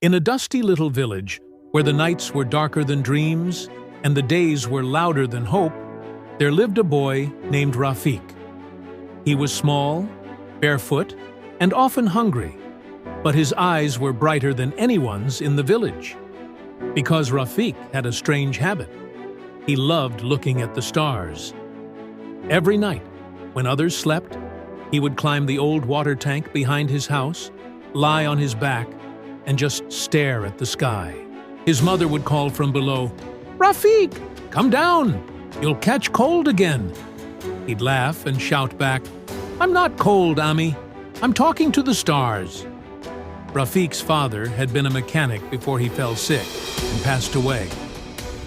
In a dusty little village, where the nights were darker than dreams and the days were louder than hope, there lived a boy named Rafik. He was small, barefoot, and often hungry, but his eyes were brighter than anyone's in the village. Because Rafik had a strange habit. He loved looking at the stars. Every night, when others slept, he would climb the old water tank behind his house, lie on his back, and just stare at the sky. His mother would call from below, "Rafik, come down! You'll catch cold again." He'd laugh and shout back, "I'm not cold, Ami. I'm talking to the stars." Rafik's father had been a mechanic before he fell sick and passed away.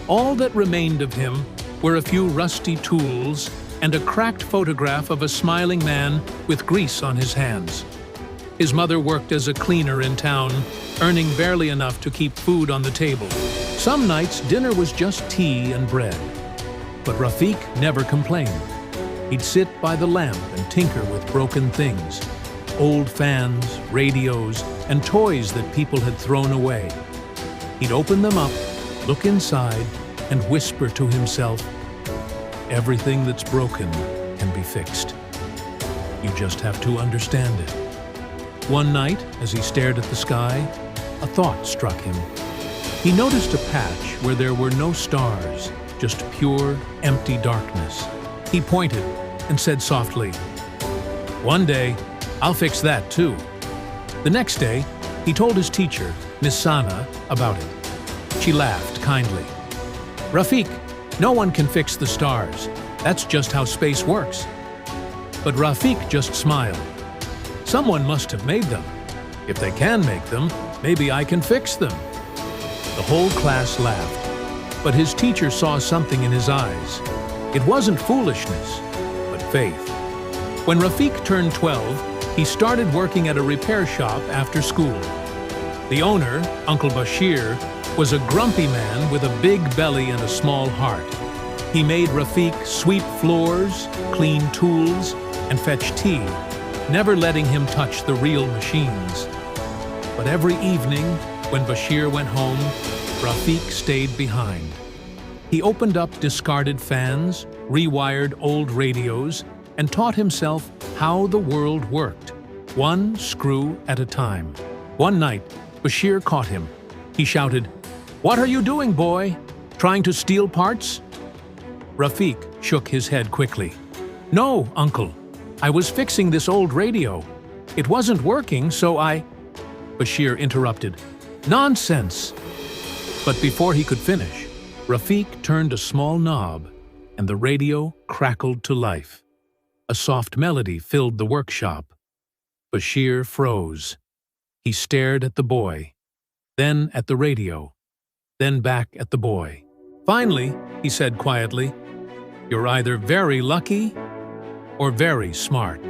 All that remained of him were a few rusty tools and a cracked photograph of a smiling man with grease on his hands. His mother worked as a cleaner in town, earning barely enough to keep food on the table. Some nights dinner was just tea and bread. But Rafik never complained. He'd sit by the lamp and tinker with broken things, old fans, radios, and toys that people had thrown away. He'd open them up, look inside, and whisper to himself, "Everything that's broken can be fixed. You just have to understand it." One night, as he stared at the sky, a thought struck him. He noticed a patch where there were no stars, just pure, empty darkness. He pointed and said softly, "One day, I'll fix that too." The next day, he told his teacher, Miss Sana, about it. She laughed kindly. "Rafik, no one can fix the stars. That's just how space works." But Rafik just smiled. "Someone must have made them. If they can make them, maybe I can fix them." The whole class laughed, but his teacher saw something in his eyes. It wasn't foolishness, but faith. When Rafik turned 12, he started working at a repair shop after school. The owner, Uncle Bashir, was a grumpy man with a big belly and a small heart. He made Rafik sweep floors, clean tools, and fetch tea, never letting him touch the real machines. But every evening, when Bashir went home, Rafik stayed behind. He opened up discarded fans, rewired old radios, and taught himself how the world worked, one screw at a time. One night, Bashir caught him. He shouted, "What are you doing, boy? Trying to steal parts?" Rafik shook his head quickly. "No, Uncle. I was fixing this old radio. It wasn't working, so I—" Bashir interrupted. "Nonsense!" But before he could finish, Rafik turned a small knob, and the radio crackled to life. A soft melody filled the workshop. Bashir froze. He stared at the boy, then at the radio, then back at the boy. Finally, he said quietly, "You're either very lucky or very smart."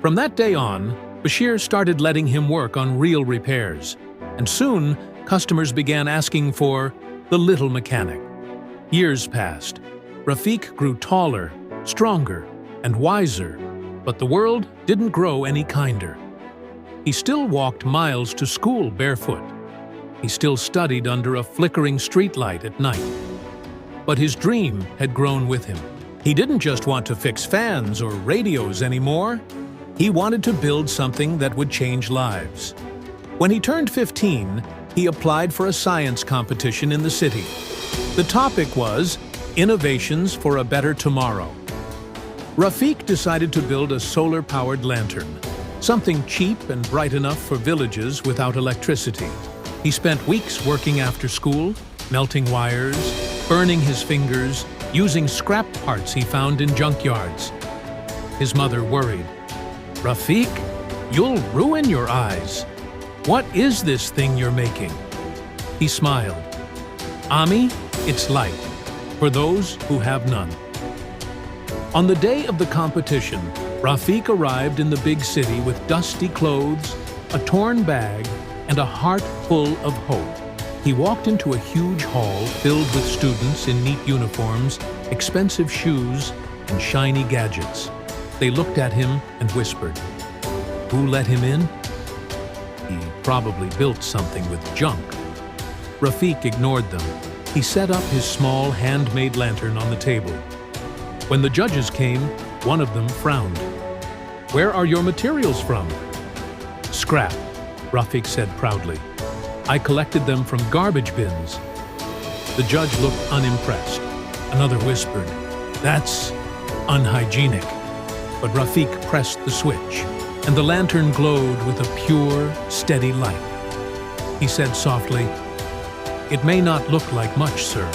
From that day on, Bashir started letting him work on real repairs, and soon customers began asking for the little mechanic. Years passed. Rafik grew taller, stronger, and wiser, but the world didn't grow any kinder. He still walked miles to school barefoot. He still studied under a flickering streetlight at night. But his dream had grown with him. He didn't just want to fix fans or radios anymore. He wanted to build something that would change lives. When he turned 15, he applied for a science competition in the city. The topic was Innovations for a Better Tomorrow. Rafik decided to build a solar-powered lantern, something cheap and bright enough for villages without electricity. He spent weeks working after school, melting wires, burning his fingers, using scrap parts he found in junkyards. His mother worried. "Rafik, you'll ruin your eyes. What is this thing you're making?" He smiled. "Ami, it's light, for those who have none." On the day of the competition, Rafik arrived in the big city with dusty clothes, a torn bag, and a heart full of hope. He walked into a huge hall filled with students in neat uniforms, expensive shoes, and shiny gadgets. They looked at him and whispered. Who let him in? He probably built something with junk. Rafiq ignored them. He set up his small handmade lantern on the table. When the judges came, one of them frowned. "Where are your materials from?" "Scrap," Rafiq said proudly. "I collected them from garbage bins." The judge looked unimpressed. Another whispered, "That's unhygienic." But Rafiq pressed the switch, and the lantern glowed with a pure, steady light. He said softly, "It may not look like much, sir,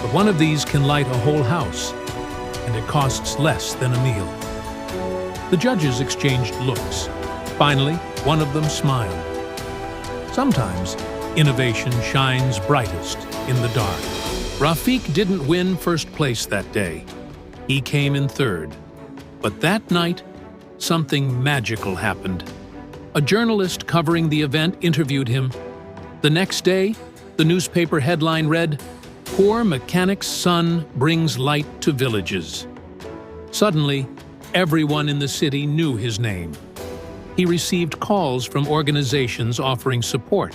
but one of these can light a whole house, and it costs less than a meal." The judges exchanged looks. Finally, one of them smiled. Sometimes, innovation shines brightest in the dark. Rafiq didn't win first place that day. He came in third. But that night, something magical happened. A journalist covering the event interviewed him. The next day, the newspaper headline read, "Poor mechanic's son brings light to villages." Suddenly, everyone in the city knew his name. He received calls from organizations offering support.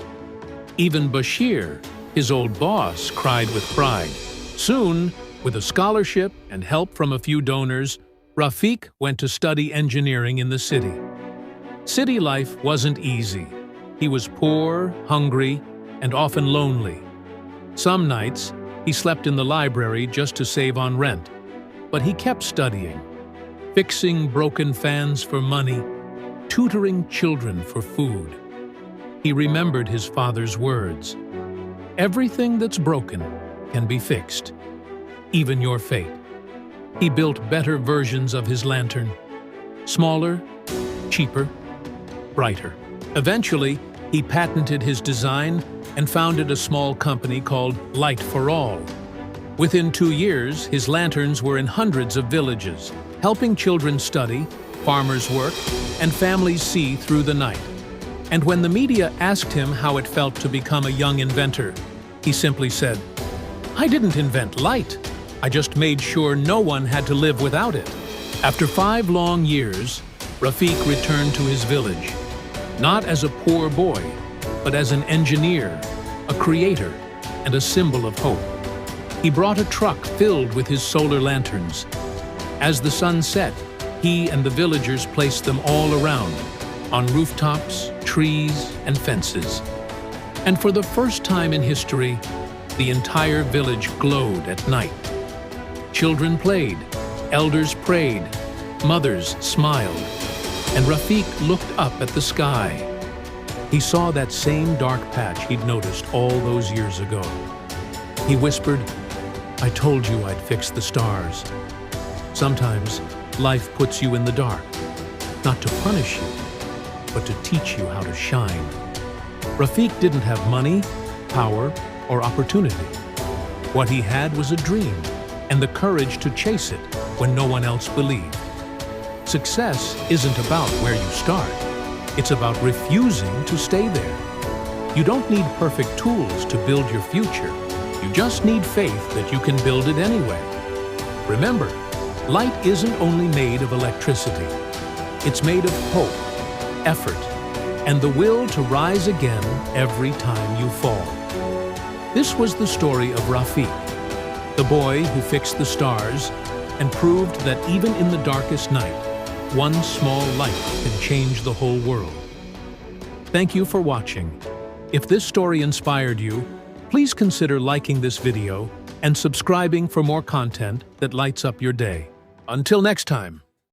Even Bashir, his old boss, cried with pride. Soon, with a scholarship and help from a few donors, Rafiq went to study engineering in the city. City life wasn't easy. He was poor, hungry, and often lonely. Some nights, he slept in the library just to save on rent. But he kept studying, fixing broken fans for money, tutoring children for food. He remembered his father's words. "Everything that's broken can be fixed, even your fate." He built better versions of his lantern, smaller, cheaper, brighter. Eventually, he patented his design and founded a small company called Light for All. Within 2 years, his lanterns were in hundreds of villages, helping children study, farmers work, and families see through the night. And when the media asked him how it felt to become a young inventor, he simply said, "I didn't invent light. I just made sure no one had to live without it." After 5 long years, Rafiq returned to his village, not as a poor boy, but as an engineer, a creator, and a symbol of hope. He brought a truck filled with his solar lanterns. As the sun set, he and the villagers placed them all around, on rooftops, trees, and fences. And for the first time in history, the entire village glowed at night. Children played, elders prayed, mothers smiled, and Rafiq looked up at the sky. He saw that same dark patch he'd noticed all those years ago. He whispered, "I told you I'd fix the stars." Sometimes, life puts you in the dark, not to punish you, but to teach you how to shine. Rafiq didn't have money, power, or opportunity. What he had was a dream, and the courage to chase it when no one else believed. Success isn't about where you start. It's about refusing to stay there. You don't need perfect tools to build your future. You just need faith that you can build it anyway. Remember, light isn't only made of electricity. It's made of hope, effort, and the will to rise again every time you fall. This was the story of Rafiq, the boy who fixed the stars and proved that even in the darkest night, one small light can change the whole world. Thank you for watching. If this story inspired you, please consider liking this video and subscribing for more content that lights up your day. Until next time.